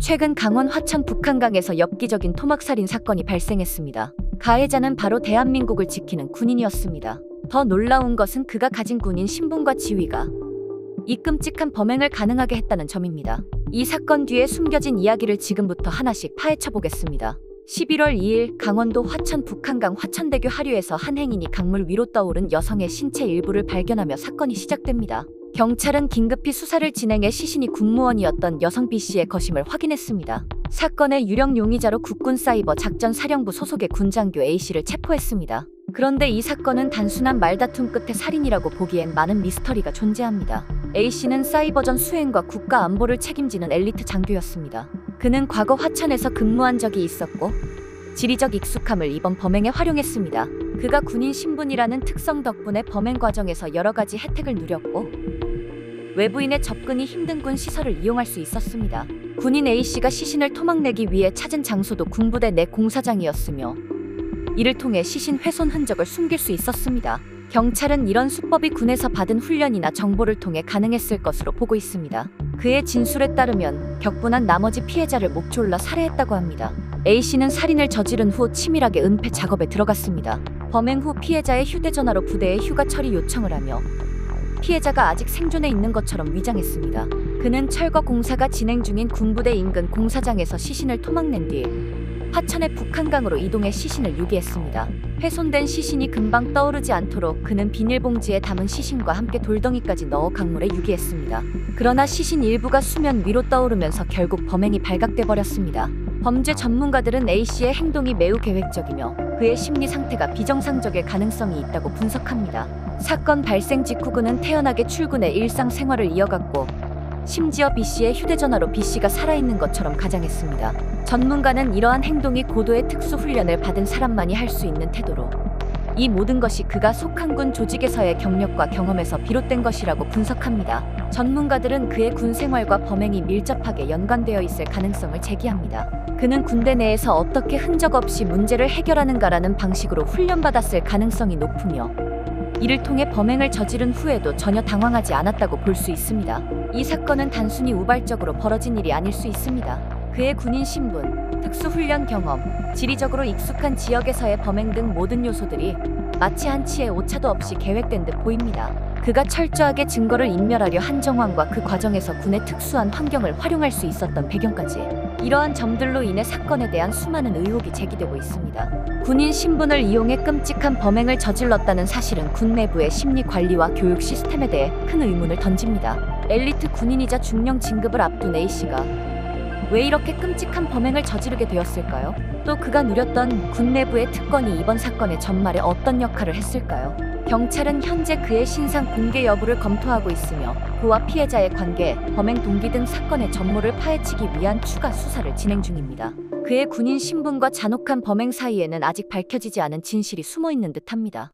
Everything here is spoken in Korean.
최근 강원 화천 북한강에서 엽기적인 토막살인 사건이 발생했습니다. 가해자는 바로 대한민국을 지키는 군인이었습니다. 더 놀라운 것은 그가 가진 군인 신분과 지위가 이 끔찍한 범행을 가능하게 했다는 점입니다. 이 사건 뒤에 숨겨진 이야기를 지금부터 하나씩 파헤쳐 보겠습니다. 11월 2일 강원도 화천 북한강 화천대교 하류에서 한 행인이 강물 위로 떠오른 여성의 신체 일부를 발견하며 사건이 시작됩니다. 경찰은 긴급히 수사를 진행해 시신이 군무원이었던 여성 B씨의 것임을 확인했습니다. 사건의 유력 용의자로 국군사이버작전사령부 소속의 군장교 A씨를 체포했습니다. 그런데 이 사건은 단순한 말다툼 끝의 살인이라고 보기엔 많은 미스터리가 존재합니다. A씨는 사이버전 수행과 국가 안보를 책임지는 엘리트 장교였습니다. 그는 과거 화천에서 근무한 적이 있었고 지리적 익숙함을 이번 범행에 활용했습니다. 그가 군인 신분이라는 특성 덕분에 범행 과정에서 여러 가지 혜택을 누렸고 외부인의 접근이 힘든 군 시설을 이용할 수 있었습니다. 군인 A씨가 시신을 토막내기 위해 찾은 장소도 군부대 내 공사장이었으며 이를 통해 시신 훼손 흔적을 숨길 수 있었습니다. 경찰은 이런 수법이 군에서 받은 훈련이나 정보를 통해 가능했을 것으로 보고 있습니다. 그의 진술에 따르면 격분한 나머지 피해자를 목 졸라 살해했다고 합니다. A씨는 살인을 저지른 후 치밀하게 은폐 작업에 들어갔습니다. 범행 후 피해자의 휴대전화로 부대에 휴가 처리 요청을 하며 피해자가 아직 생존해 있는 것처럼 위장했습니다. 그는 철거 공사가 진행 중인 군부대 인근 공사장에서 시신을 토막낸 뒤 화천의 북한강으로 이동해 시신을 유기했습니다. 훼손된 시신이 금방 떠오르지 않도록 그는 비닐봉지에 담은 시신과 함께 돌덩이까지 넣어 강물에 유기했습니다. 그러나 시신 일부가 수면 위로 떠오르면서 결국 범행이 발각돼 버렸습니다. 범죄 전문가들은 A씨의 행동이 매우 계획적이며 그의 심리 상태가 비정상적일 가능성이 있다고 분석합니다. 사건 발생 직후 그는 태연하게 출근해 일상생활을 이어갔고 심지어 B씨의 휴대전화로 B씨가 살아있는 것처럼 가장했습니다. 전문가는 이러한 행동이 고도의 특수훈련을 받은 사람만이 할 수 있는 태도로 이 모든 것이 그가 속한 군 조직에서의 경력과 경험에서 비롯된 것이라고 분석합니다. 전문가들은 그의 군 생활과 범행이 밀접하게 연관되어 있을 가능성을 제기합니다. 그는 군대 내에서 어떻게 흔적 없이 문제를 해결하는가라는 방식으로 훈련받았을 가능성이 높으며 이를 통해 범행을 저지른 후에도 전혀 당황하지 않았다고 볼 수 있습니다. 이 사건은 단순히 우발적으로 벌어진 일이 아닐 수 있습니다. 그의 군인 신분, 특수훈련 경험, 지리적으로 익숙한 지역에서의 범행 등 모든 요소들이 마치 한치의 오차도 없이 계획된 듯 보입니다. 그가 철저하게 증거를 인멸하려 한 정황과 그 과정에서 군의 특수한 환경을 활용할 수 있었던 배경까지 이러한 점들로 인해 사건에 대한 수많은 의혹이 제기되고 있습니다. 군인 신분을 이용해 끔찍한 범행을 저질렀다는 사실은 군 내부의 심리 관리와 교육 시스템에 대해 큰 의문을 던집니다. 엘리트 군인이자 중령 진급을 앞둔 A씨가 왜 이렇게 끔찍한 범행을 저지르게 되었을까요? 또 그가 누렸던 군 내부의 특권이 이번 사건의 전말에 어떤 역할을 했을까요? 경찰은 현재 그의 신상 공개 여부를 검토하고 있으며 그와 피해자의 관계, 범행 동기 등 사건의 전모를 파헤치기 위한 추가 수사를 진행 중입니다. 그의 군인 신분과 잔혹한 범행 사이에는 아직 밝혀지지 않은 진실이 숨어 있는 듯합니다.